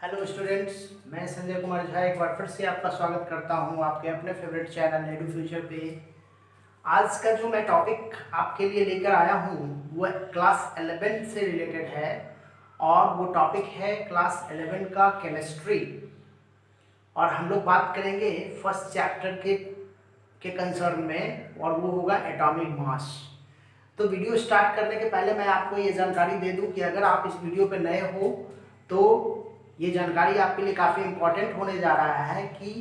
Hello students, मैं संजय कुमार झा एक बार फिर से आपका स्वागत करता हूं आपके अपने फेवरेट चैनल एडू फ्यूचर पे। आज का जो मैं टॉपिक आपके लिए लेकर आया हूं वो क्लास 11 से रिलेटेड है और वो टॉपिक है क्लास 11 का केमिस्ट्री। और हम लोग बात करेंगे फर्स्ट चैप्टर के कंसर्न में और वो होगा एटॉमिक मास। तो वीडियो स्टार्ट करने के पहले मैं आपको ये जानकारी दे दूं कि अगर आप इस वीडियो पे नए हो तो ये जानकारी आपके लिए काफ़ी इम्पोर्टेंट होने जा रहा है कि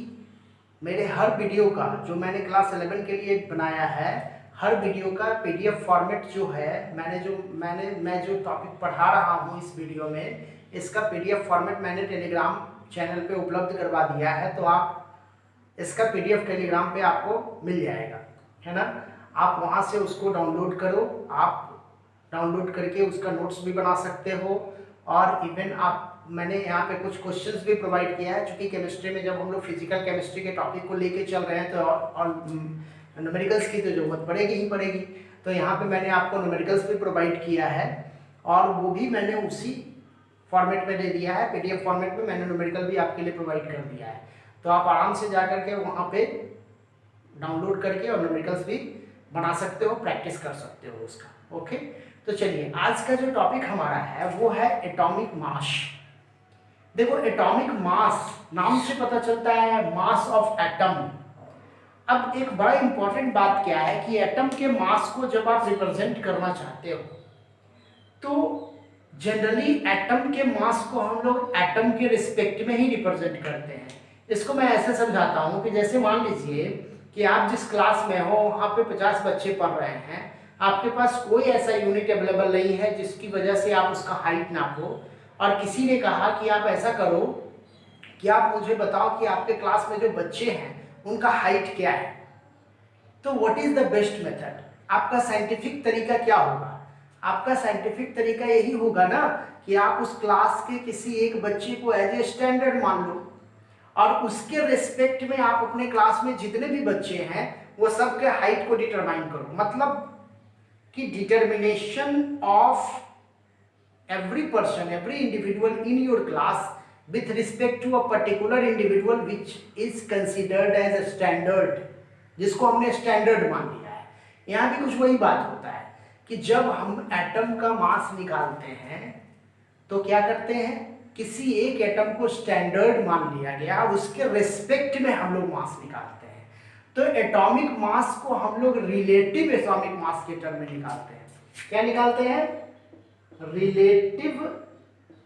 मेरे हर वीडियो का जो मैंने क्लास 11 के लिए बनाया है, हर वीडियो का पीडीएफ फॉर्मेट जो है, मैं जो टॉपिक पढ़ा रहा हूँ इस वीडियो में, इसका पीडीएफ फॉर्मेट मैंने टेलीग्राम चैनल पे उपलब्ध करवा दिया है। तो आप इसका पीडीएफ टेलीग्राम पे आपको मिल जाएगा, है ना। आप वहाँ से उसको डाउनलोड करो, आप डाउनलोड करके उसका नोट्स भी बना सकते हो। और इवन आप मैंने यहाँ पे कुछ क्वेश्चंस भी प्रोवाइड किया है, क्योंकि केमिस्ट्री में जब हम लोग फिजिकल केमिस्ट्री के टॉपिक को लेके चल रहे हैं तो और न्यूमेरिकल्स की तो जरूरत पड़ेगी ही पड़ेगी। तो यहाँ पे मैंने आपको न्यूमेरिकल्स भी प्रोवाइड किया है और वो भी मैंने उसी फॉर्मेट में दे दिया है। पीडीएफ फॉर्मेट में मैंने न्यूमेरिकल भी आपके लिए प्रोवाइड कर दिया है। तो आप आराम से जा करके वहाँ पे डाउनलोड करके और न्यूमेरिकल्स भी बना सकते हो, प्रैक्टिस कर सकते हो उसका। ओके, तो चलिए आज का जो टॉपिक हमारा है वो है एटॉमिक मास। देखो, एटॉमिक मास नाम से पता चलता है मास ऑफ एटम। अब एक बड़ा इंपॉर्टेंट बात क्या है कि एटम के मास को जब आप रिप्रेजेंट करना चाहते हो तो जनरली एटम के मास को हम लोग एटम के रिस्पेक्ट में ही रिप्रेजेंट करते हैं। इसको मैं ऐसे समझाता हूं कि जैसे मान लीजिए कि आप जिस क्लास में हो वहां पे 50 बच्चे पढ़ रहे हैं, आपके पास कोई ऐसा यूनिट अवेलेबल नहीं है जिसकी वजह से आप उसका हाइट नापो, और किसी ने कहा कि आप ऐसा करो कि आप मुझे बताओ कि आपके क्लास में जो बच्चे हैं उनका हाइट क्या है। तो what is the best method? आपका साइंटिफिक तरीका क्या होगा? आपका साइंटिफिक तरीका यही होगा ना कि आप उस क्लास के किसी एक बच्चे को एज ए स्टैंडर्ड मान लो और उसके रिस्पेक्ट में आप अपने क्लास में जितने भी बच्चे हैं वो सबके हाइट को डिटरमाइन करो। मतलब कि determination of every person, every individual in your class with respect to a particular individual which is considered as a standard, जिसको हमने स्टैंडर्ड मान लिया है। यहाँ भी कुछ वही बात होता है कि जब हम एटम का मास निकालते हैं तो क्या करते हैं, किसी एक एटम को स्टैंडर्ड मान लिया गया, उसके रिस्पेक्ट में हम लोग मास निकालते हैं। तो एटॉमिक मास को हम लोग रिलेटिव एटॉमिक मास के टर्म में निकालते हैं। क्या निकालते हैं? रिलेटिव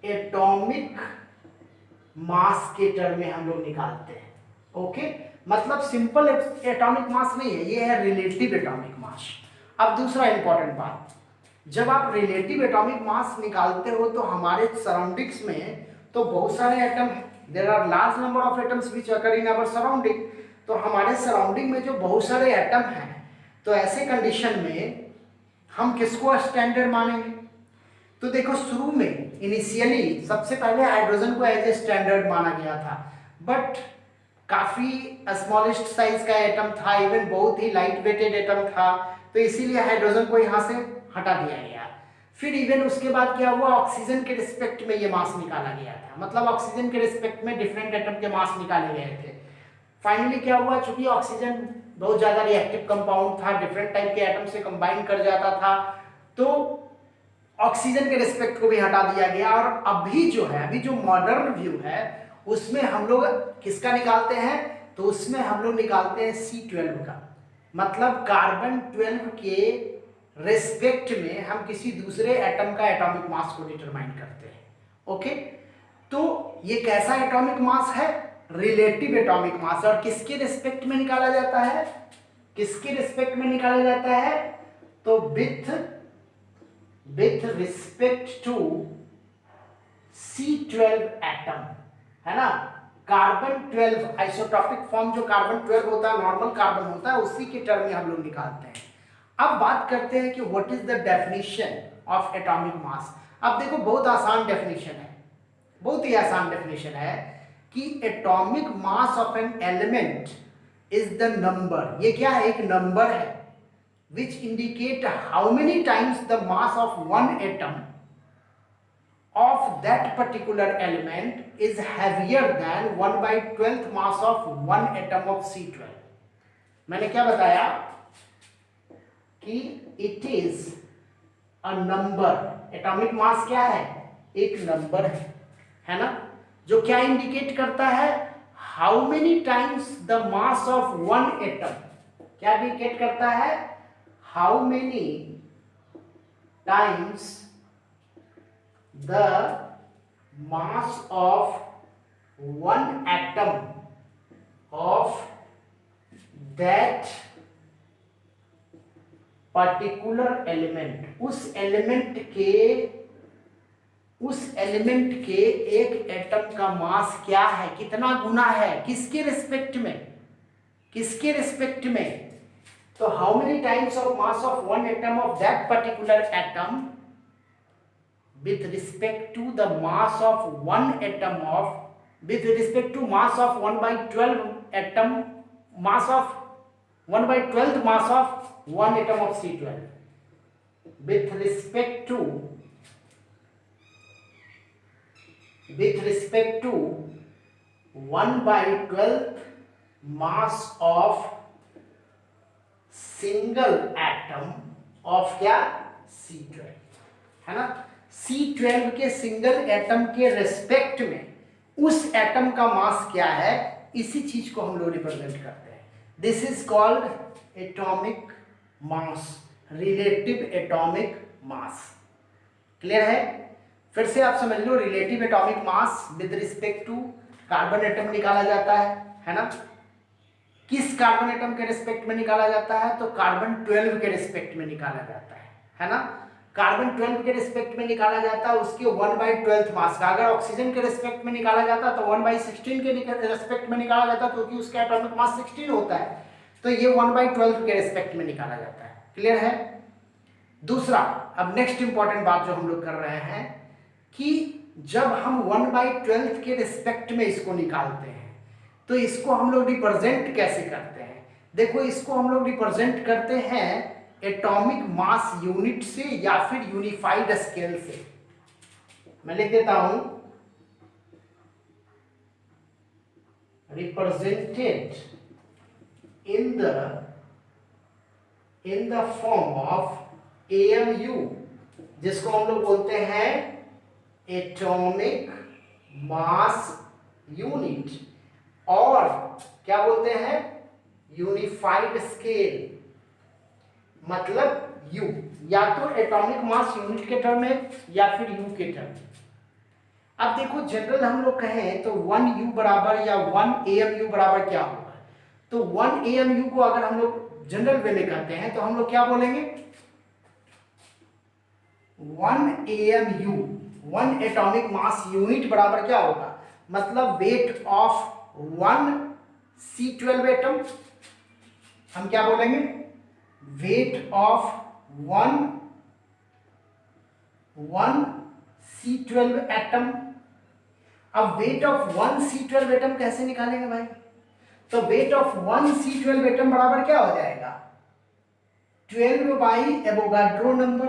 एटॉमिक मास के टर्म में हम लोग निकालते हैं। ओके, मतलब सिंपल एटॉमिक मास नहीं है, ये है रिलेटिव एटॉमिक मास। अब दूसरा इंपॉर्टेंट बात, जब आप रिलेटिव एटॉमिक मास निकालते हो तो हमारे सराउंडिंग्स में तो बहुत सारे एटम हैं, there are large number of atoms which occur in our surrounding. तो हमारे सराउंडिंग में जो बहुत सारे एटम हैं, तो ऐसे कंडीशन में हम किसको स्टैंडर्ड मानेंगे? तो देखो, शुरू में इनिशियली सबसे पहले हाइड्रोजन को एज ए स्टैंडर्ड माना गया था, बट काफी स्मॉलेस्ट साइज का एटम था, इवन बहुत ही लाइट वेटेड एटम था, तो इसीलिए हाइड्रोजन को यहाँ से हटा दिया गया। फिर इवन उसके बाद क्या हुआ, ऑक्सीजन के रिस्पेक्ट में ये मास निकाला गया था। मतलब ऑक्सीजन के रिस्पेक्ट में डिफरेंट एटम के मास निकाले गए थे। फाइनली क्या हुआ, चूंकि ऑक्सीजन बहुत ज्यादा रिएक्टिव कंपाउंड था, डिफरेंट टाइप के एटम से कंबाइन कर जाता था, तो ऑक्सीजन के रिस्पेक्ट को भी हटा दिया गया। और अभी जो है, अभी जो मॉडर्न व्यू है उसमें हम लोग किसका निकालते हैं? तो उसमें हम लोग निकालते हैं C12 का। मतलब कार्बन 12 के रिस्पेक्ट में हम किसी दूसरे एटम का एटॉमिक मास को डिटरमाइन करते हैं। ओके, तो ये कैसा एटॉमिक मास है? रिलेटिव एटॉमिक मास। और किसके रिस्पेक्ट में निकाला जाता है? किसके रिस्पेक्ट में निकाला जाता है? तो with respect to C12 atom, है ना। कार्बन 12 आइसोटॉपिक फॉर्म जो कार्बन 12 होता है, नॉर्मल कार्बन होता है, उसी के टर्म में हम लोग निकालते हैं। अब बात करते हैं कि what is the definition of atomic mass. अब देखो, बहुत आसान डेफिनेशन है, बहुत ही आसान डेफिनेशन है कि atomic mass of an element is the number. ये क्या है? एक नंबर है which indicate how many times the mass of one atom of that particular element is heavier than 1/12 mass of one atom of C12. मैंने क्या बताया कि it is a number. Atomic mass क्या है? एक नंबर है ना, जो क्या इंडिकेट करता है? How many times the mass of one atom, क्या इंडिकेट करता है? How many times the mass of one atom of that particular element, उस एलिमेंट के एक एटम का मास क्या है, कितना गुना है, किसके रिस्पेक्ट में? तो how many times of mass of one atom of that particular atom with respect to the mass of one atom of, with respect to mass of 1/12 atom, mass of 1/12 mass of one atom of C12, with respect to 1/12 mass of single atom of क्या? C12, है ना। C12 के single atom के respect में उस atom का मास क्या है, इसी चीज को हम लोग रिप्रेजेंट करते हैं। This is called atomic mass, relative atomic mass. Clear है? फिर से आप समझ लो, relative atomic mass with respect to carbon atom निकाला जाता है ना। किस कार्बन एटम के रिस्पेक्ट में निकाला जाता है? तो कार्बन 12 के रिस्पेक्ट में निकाला जाता है ना। कार्बन 12 के रिस्पेक्ट में निकाला जाता है उसके 1/12 मास का। अगर ऑक्सीजन के रिस्पेक्ट में निकाला जाता तो 1/16 के रिस्पेक्ट में निकाला जाता, क्योंकि उसका एटॉमिक मास 16 होता है, तो ये 1/12 के रिस्पेक्ट में निकाला जाता है। क्लियर है? दूसरा, अब नेक्स्ट इंपॉर्टेंट बात जो हम लोग कर रहे हैं कि जब हम 1/12 के रिस्पेक्ट में इसको निकालते हैं तो इसको हम लोग रिप्रेजेंट कैसे करते हैं? देखो, इसको हम लोग रिप्रेजेंट करते हैं एटॉमिक मास यूनिट से या फिर यूनिफाइड स्केल से। मैं लिख देता हूं, represented in the form of AMU, जिसको हम लोग बोलते हैं एटॉमिक मास यूनिट, और क्या बोलते हैं? यूनिफाइड स्केल, मतलब U, या तो एटॉमिक मास यूनिट के टर्म में या फिर U के टर्म में। अब देखो, जनरल हम लोग कहें तो 1U बराबर या 1 AMU बराबर क्या होगा? तो 1 AMU को अगर हम लोग जनरल वे में कहते हैं तो हम लोग क्या बोलेंगे? 1 AMU, 1 एटॉमिक मास यूनिट बराबर क्या होगा? मतलब वेट ऑफ 1 C12 एटम, हम क्या बोलेंगे? Weight of 1 C12 atom. अब वेट ऑफ 1 C12 एटम कैसे निकालेंगे भाई? तो वेट ऑफ 1 C12 एटम बराबर क्या हो जाएगा? 12 बाई एवोगाड्रो नंबर।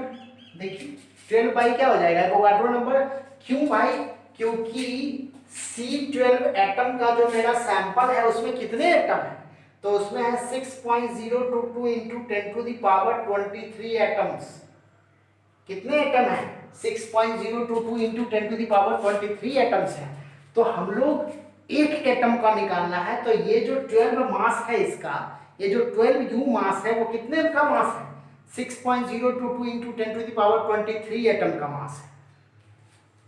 देखिए, 12 बाई क्या हो जाएगा? Avogadro number. क्यों भाई? क्योंकि C12 एटम का जो मेरा सैंपल है उसमें कितने एटम है? तो उसमें है 6.022 into 10 to the power 23 atoms. कितने एटम है? 6.022 into 10 to the power 23 atoms है। तो हम लोग एक एटम का निकालना है, तो ये जो 12 मास है इसका, ये जो 12U मास है वो कितने का मास है? 6.022 into 10 to the power 23 atom का मास है।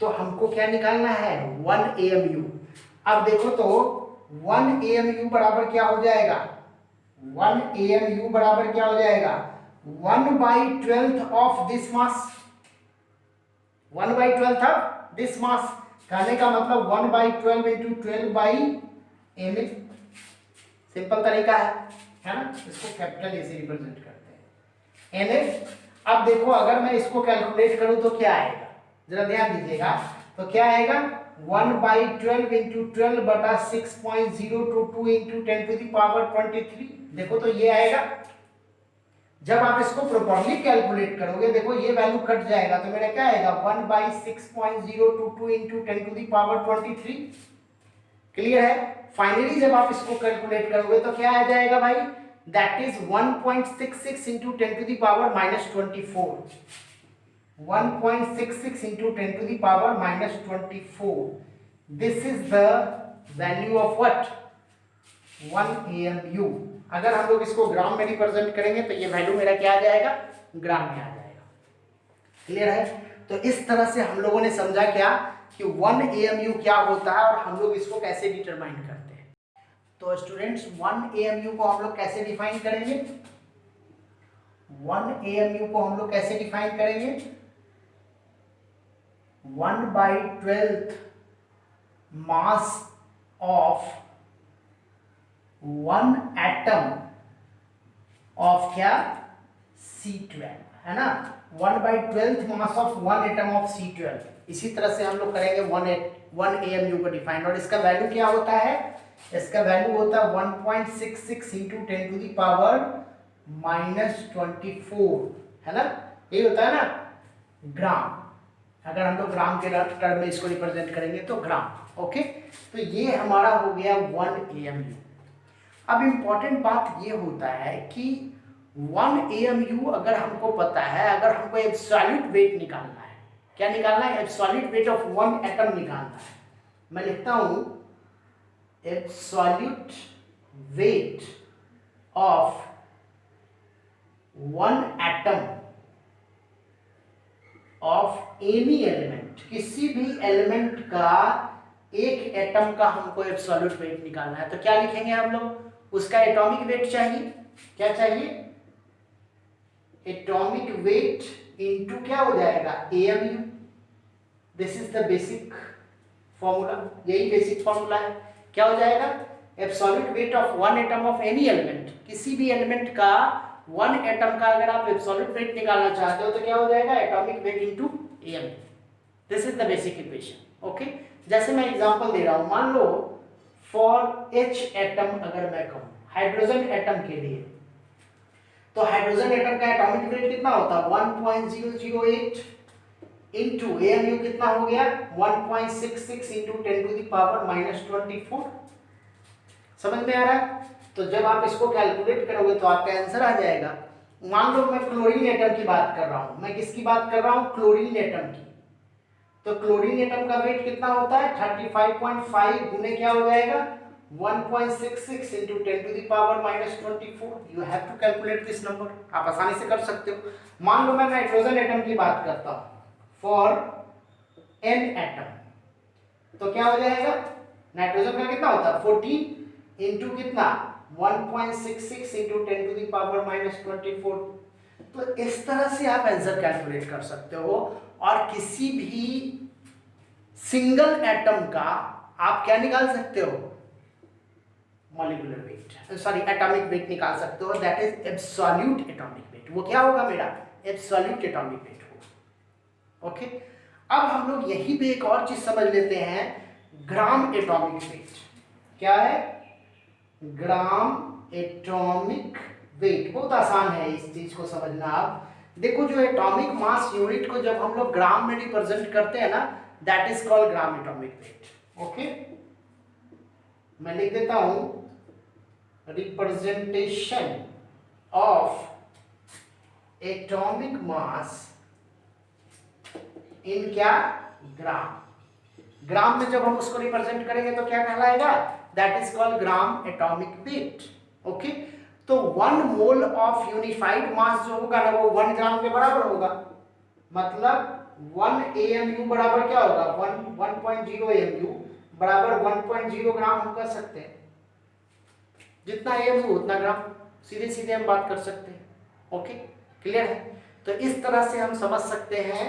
तो हमको क्या निकालना है? 1 AMU। अब देखो तो 1 AMU बराबर क्या हो जाएगा? 1 AMU बराबर क्या हो जाएगा? 1/12 of this mass, 1/12 of this mass. कहने का मतलब 1/12 इंटू 12/mA। सिंपल तरीका है ना। इसको कैपिटल ए से रिप्रेजेंट करते हैं, NF। अब देखो, अगर मैं इसको कैलकुलेट करूं तो क्या आएगा? जरा ध्यान दीजिएगा। तो क्या आएगा? 1/12 इंटू 12 बटा 6.022 इंटू 10 टू द पावर 23। देखो तो ये आएगा जब आप इसको प्रॉपर्ली कैलकुलेट करोगे, देखो ये वैल्यू कट जाएगा तो मेरा क्या आएगा 1/6.022 इंटू 10⁻23। क्लियर है। फाइनली जब आप इसको कैलकुलेट करोगे तो क्या आ जाएगा भाई, that is 1.66 into 10⁻24। 1.66 into 10 to the power minus 24. This is the value of what? 1 AMU. अगर हम लोग इसको ग्राम में रिप्रेजेंट करेंगे तो ये वैल्यू मेरा क्या आ जाएगा, ग्राम में आ जाएगा। क्लियर है। तो इस तरह से हम लोगों ने समझा क्या कि 1 AMU क्या होता है और हम लोग इसको कैसे डिटरमाइन करते हैं। तो स्टूडेंट्स 1 AMU को हम लोग कैसे डिफाइन करेंगे, 1 AMU को हम लोग कैसे डिफाइन करेंगे, 1/12 mass of one atom of क्या C12 है ना, 1/12 mass of one atom of C12। इसी तरह से हम लोग करेंगे 1 AMU को डिफाइन, और इसका वैल्यू क्या होता है, इसका वैल्यू होता है 1.66 इंटू 10 to the power -24 है ना, ये होता है ना ग्राम। अगर हम लोग ग्राम के टर्म में इसको रिप्रेजेंट करेंगे तो ग्राम। ओके, तो ये हमारा हो गया 1 AMU। अब इम्पॉर्टेंट बात ये होता है कि 1 AMU अगर हमको पता है, अगर हमको एब्सोल्यूट वेट निकालना है, क्या निकालना है, एब्सोल्यूट वेट ऑफ 1 एटम निकालना है। मैं लिखता हूं absolute weight of 1 atom of any element, किसी भी एलिमेंट का एक एटम का हमको एब्सोल्यूट वेट निकालना है। तो क्या लिखेंगे हम लोग, उसका एटॉमिक वेट चाहिए, क्या चाहिए, एटॉमिक वेट इनटू क्या हो जाएगा AMU। This is the basic formula, यही बेसिक फॉर्मूला है। क्या हो जाएगा, absolute weight of 1 atom of any element, किसी भी एलिमेंट का 1 एटम का अगर आप एब्सोल्यूट वेट निकालना चाहते हो तो क्या हो जाएगा, atomic weight into AMU। This is the basic equation. Okay, जैसे मैं एग्जांपल दे रहा हूं, मान लो फॉर H एटम अगर मैं कहूं हाइड्रोजन एटम के लिए, तो हाइड्रोजन एटम का एटॉमिक वेट कितना होता है 1.008 इंटू AMU कितना हो गया 1.66 इंटू 10 to the power -24। समझ में आ रहा है। तो जब आप इसको कैलकुलेट करोगे तो आपका आंसर आ जाएगा। मान लो मैं क्लोरीन एटम की बात कर रहा हूं, मैं किसकी बात कर रहा हूं, क्लोरीन एटम की। तो क्लोरीन एटम का वेट कितना होता है 35.5 गुने क्या हो जाएगा 1.66 into 10 to the power -24। You have to calculate this number, आप आसानी से कर सकते हो। मान लो मैं नाइट्रोजन एटम की बात करता हूं फॉर N एटम, तो क्या हो जाएगा, नाइट्रोजन का कितना होता है 14 इंटू कितना 1.66 इंटू 10 to the power -24। तो इस तरह से आप आंसर कैलकुलेट कर सकते हो, और किसी भी सिंगल एटम का आप क्या निकाल सकते हो, molecular weight, sorry atomic weight निकाल सकते हो, that is absolute atomic weight. वो क्या होगा मेरा, एब्सोल्यूट एटॉमिक वेट होगा। ओके, अब हम लोग यही पे एक और चीज समझ लेते हैं, ग्राम एटॉमिक वेट। क्या है, ग्राम एटॉमिक वेट। बहुत आसान है इस चीज को समझना। आप देखो, जो एटॉमिक मास यूनिट को जब हम लोग ग्राम में रिप्रेजेंट करते हैं ना, that is called gram atomic weight. Okay, मैं लिख देता हूं रिप्रेजेंटेशन ऑफ एटॉमिक मास इन क्या, ग्राम। ग्राम में जब हम उसको रिप्रेजेंट करेंगे तो क्या कहलाएगा, that is called gram atomic weight. Okay, तो 1 मोल ऑफ यूनिफाइड मास जो होगा ना, वो 1 ग्राम के बराबर होगा। मतलब 1 AMU बराबर क्या होगा 1.0 AMU बराबर 1.0 ग्राम हम कर सकते हैं। जितना AMU उतना ग्राम, सीधे सीधे हम बात कर सकते हैं। ओके, क्लियर है। तो इस तरह से हम समझ सकते हैं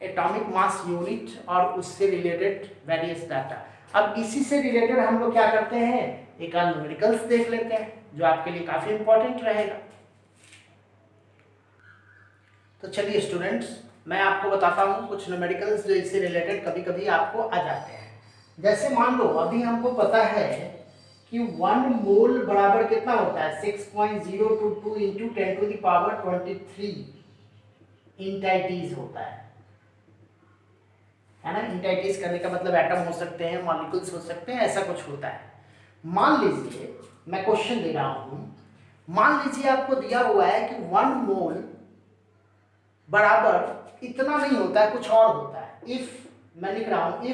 एटॉमिक मास यूनिट और उससे रिलेटेड वेरियस डाटा। अब इसी से रिलेटेड हम लोग क्या करते हैं, एक न्यूमेरिकल्स देख लेते हैं, जो आपके लिए काफी इंपॉर्टेंट रहेगा। तो चलिए स्टूडेंट्स, मैं आपको बताता हूं कुछ न्यूमेरिकल्स जो इससे रिलेटेड कभी कभी आपको आ जाते हैं। जैसे मान लो अभी हमको पता है कि 1 मोल बराबर कितना होता है 6.022 इंटू 10 टू द पावर 23 इंटाइटीज होता है ना। इंटाइटीज करने का मतलब एटम हो सकते हैं, मॉलिक्यूल्स हो सकते हैं, ऐसा कुछ होता है। मान लीजिए मैं क्वेश्चन दे रहा हूं, मान लीजिए आपको दिया हुआ है कि 1 मोल बराबर इतना नहीं होता है, कुछ और होता है। इफ मैं लिख रहा हूं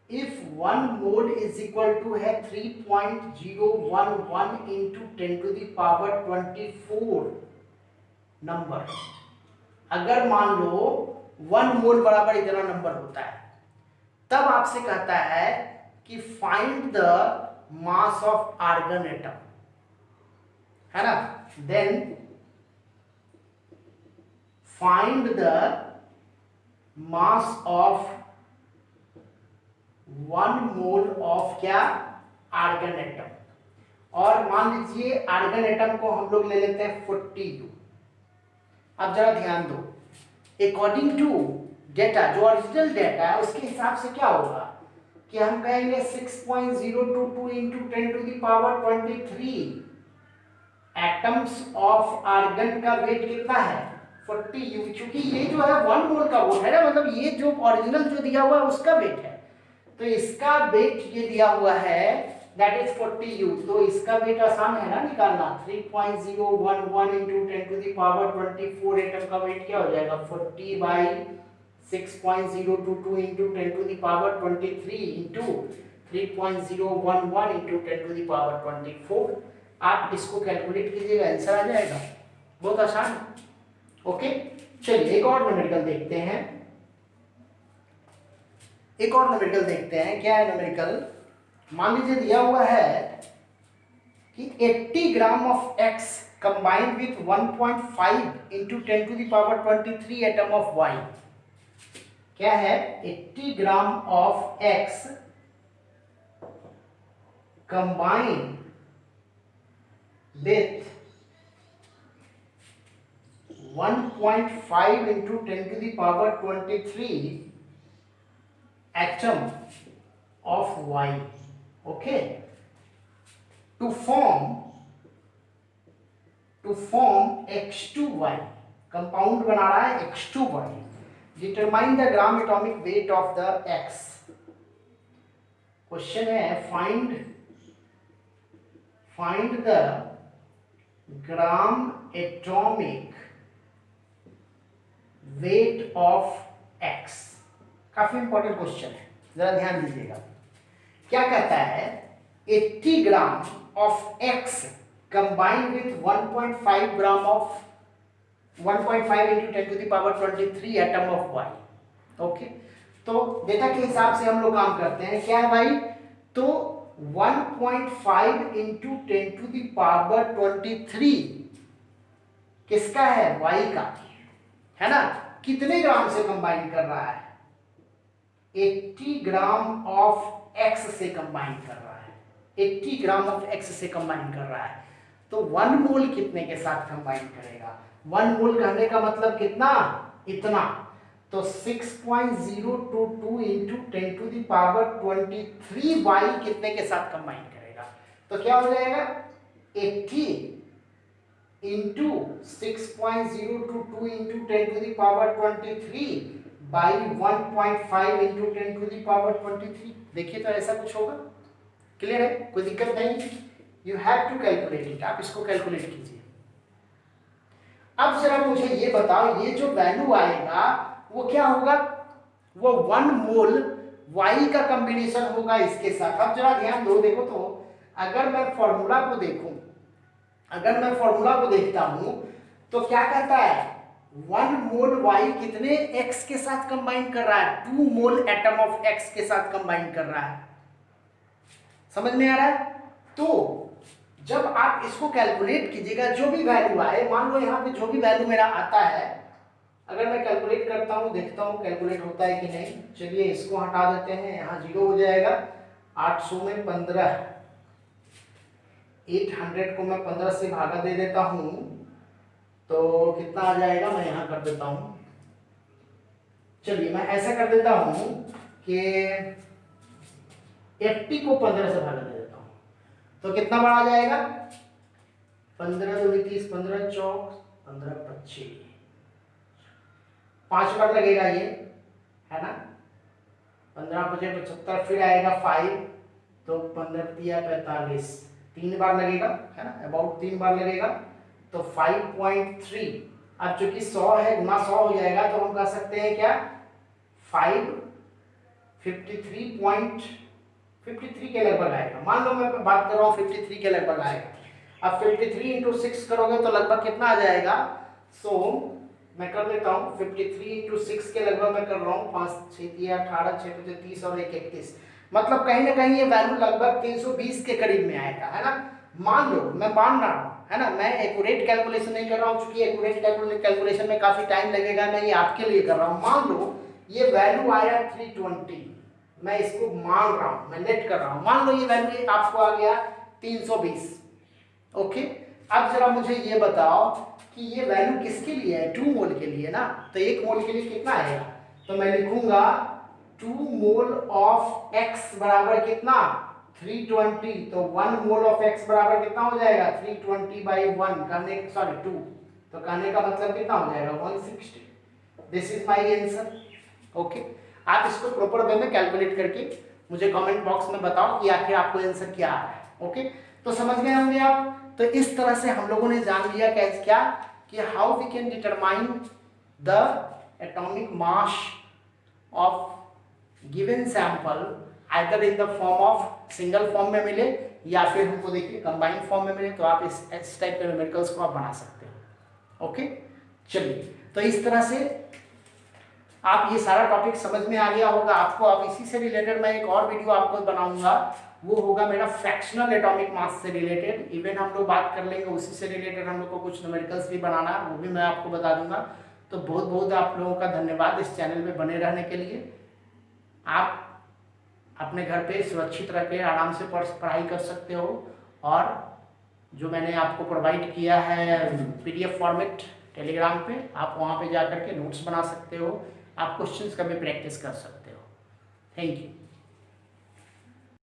if 1 mole is equal to है 3.011 into 10 to the power 24 number, अगर मान लो 1 मोल बराबर इतना नंबर होता है, तब आपसे कहता है कि find the mass of argon atom, है ना। Then find the mass of 1 mole of क्या आर्गन एटम। और मान लीजिए आर्गन एटम को हम लोग ले लेते हैं 42। अब जरा ध्यान दो, अकॉर्डिंग टू डेटा, जो ओरिजिनल डेटा है उसके हिसाब से क्या होगा कि हम कहेंगे 6.022 into 10 to the power 23 atoms of argon का वेट कितना है 40 U। क्योंकि ये जो है 1 मोल का वेट है ना, मतलब ये जो ओरिजिनल जो दिया हुआ है उसका वेट है, तो इसका वेट ये दिया हुआ है दैट इज 40U। तो इसका वेट आसान है ना निकालना, 3.011 into 10 to the power 24 atom का वेट क्या हो जाएगा 40 by 6.022 into 10 to the power 23 into 3.011 into 10 to the power 24। आप इसको कैलकुलेट कीजिएगा, आंसर आ जाएगा, बहुत आसान। ओके, चलिए एक और न्यूमेरिकल देखते हैं। एक और न्यूमेरिकल देखते हैं, क्या है न्यूमेरिकल। मान लीजिए दिया हुआ है कि 80 gram of X combined with 1.5 into 10 to the power 23 atom of Y. क्या है 80 gram of X combined with 1.5 into 10 to the power 23 atom of Y, okay, to form X2Y, compound बना रहा है X2Y, determine the gram atomic weight of the X। Question है find the gram atomic weight of X। काफी important question है, जरा ध्यान दीजिएगा। क्या कहता है 80 gram of X combined with 1.5 gram of 1.5 into 10 to the power 23 atom of Y. Okay, तो डेटा के हिसाब से हम लोग काम करते हैं। क्या है भाई, तो 1.5 इंटू 10 टू द पावर 23 किसका है वाई का, है ना। कितने ग्राम से कंबाइन कर रहा है 80 ग्राम ऑफ एक्स से कंबाइन कर रहा है, 80 ग्राम ऑफ एक्स से कंबाइन कर रहा है। तो 1 मोल कितने के साथ कंबाइन करेगा, 1 मोल कहने का मतलब कितना, इतना। तो 6.022 into 10 to the power 23 Y कितने के साथ कंबाइन करेगा, तो क्या हो जाएगा 80 into 6.022 into 10 to the power 23 by 1.5 into 10 to the power 23। देखिए तो ऐसा कुछ होगा, क्लियर है, कोई दिक्कत नहीं। You have to calculate it, आप इसको कैलकुलेट कीजिए। अब जरा मुझे ये बताओ, ये जो वैल्यू आएगा वो क्या होगा, वो 1 मोल वाई का कॉम्बिनेशन होगा इसके साथ। अब जरा ध्यान दो, देखो तो अगर मैं फॉर्मूला को देखूं, अगर मैं फॉर्मूला को देखता हूं तो क्या कहता है 1 मोल वाई कितने एक्स के साथ कंबाइन कर रहा है, 2 मोल एटम ऑफ एक्स के साथ कंबाइन कर रहा है। समझ में आ रहा है। तो जब आप इसको कैलकुलेट कीजिएगा, जो भी वैल्यू आए, मान लो यहाँ पे जो भी वैल्यू मेरा आता है, अगर मैं कैलकुलेट करता हूँ, देखता हूँ कैलकुलेट होता है कि नहीं। चलिए इसको हटा देते हैं, यहाँ 0 हो जाएगा। 800 में 15, 800 को मैं 15 से भागा दे देता हूँ तो कितना आ जाएगा, मैं यहाँ कर देता हूँ। चलिए मैं ऐसा कर देता हूँ कि 80 को 15 से भागा दे देता हूँ। तो कितना बार आ जाएगा, 15 दूनी 30, 15 चौक 15 25, 5 बार लगेगा ये, है ना। 15 5 75, फिर आएगा 5, तो 15 तिया 45, 3 बार लगेगा, है ना, अबाउट 3 बार लगेगा, तो 5.3। अब चूंकि 100 है, गुना 100 हो जाएगा, तो हम कह सकते हैं क्या, 553 के लगभग आएगा। मान लो मैं बात कर रहा हूँ 53 के लगभग आएगा। अब 53 इंटू 6 करोगे तो लगभग कितना आ जाएगा, सो मैं कर लेता हूँ 53 इंटू 6 के लगभग मैं कर रहा हूँ, 5 6 18 6 30 और 1 31, मतलब कहीं ना कहीं ये वैल्यू लगभग 320 के करीब में आएगा, है ना। मान लो, मैं मान रहा हूँ, है ना, मैं एक्यूरेट कैलकुलेशन नहीं कर रहा हूँ, क्योंकि एक्यूरेट कैलकुलेशन में काफी टाइम लगेगा, मैं ये आपके लिए कर रहा हूँ। मान लो ये वैल्यू आया 320, मैं इसको मान रहा हूँ, मैं नेट कर रहा हूँ, मान लो ये वैल्यू आपको आ गया 320। ओके, अब जरा मुझे ये बताओ कि ये वैल्यू किसके लिए है, 2 मोल के लिए ना, तो 1 मोल के लिए कितना आएगा, तो मैं लिखूंगा 2 मोल ऑफ x बराबर कितना, 320, तो 1 मोल ऑफ x बराबर कितना हो जाएगा, 320/1 करने, सॉरी 2, तो कहने का मतलब कितना हो जाएगा, 160। This is my answer. Okay, आप इसको प्रॉपर वे में कैलकुलेट करके मुझे कमेंट बॉक्स में बताओ कि आखिर आपको आंसर क्या आ रहा है। ओके, तो समझ गए होंगे आप। तो इस तरह से हम लोगों ने जान लिया कैसे क्या, कि how we can determine the atomic mass of given sample, either in the form of single form में मिले या फिर हमको देखिए कंबाइंड फॉर्म में मिले, तो आप इस टाइप के न्यूमेरिकल्स को आप बना सकते हो। ओके, चलिए, तो इस तरह से आप ये सारा टॉपिक समझ में आ गया होगा आपको। अब इसी से रिलेटेड मैं एक और वीडियो आपको बनाऊंगा, वो होगा मेरा फ्रैक्शनल एटॉमिक मास से रिलेटेड। इवन हम लोग बात कर लेंगे उसी से रिलेटेड, हम लोग को कुछ न्यूमेरिकल्स भी बनाना है, वो भी मैं आपको बता दूंगा। तो बहुत बहुत आप लोगों का धन्यवाद इस चैनल में बने रहने के लिए। आप अपने घर पे सुरक्षित रह के आराम से पढ़ाई कर सकते हो, और जो मैंने आपको प्रोवाइड किया है PDF फॉर्मेट टेलीग्राम पे, आप वहाँ पे जा करके नोट्स बना सकते हो, आप क्वेश्चंस का भी प्रैक्टिस कर सकते हो। Thank you.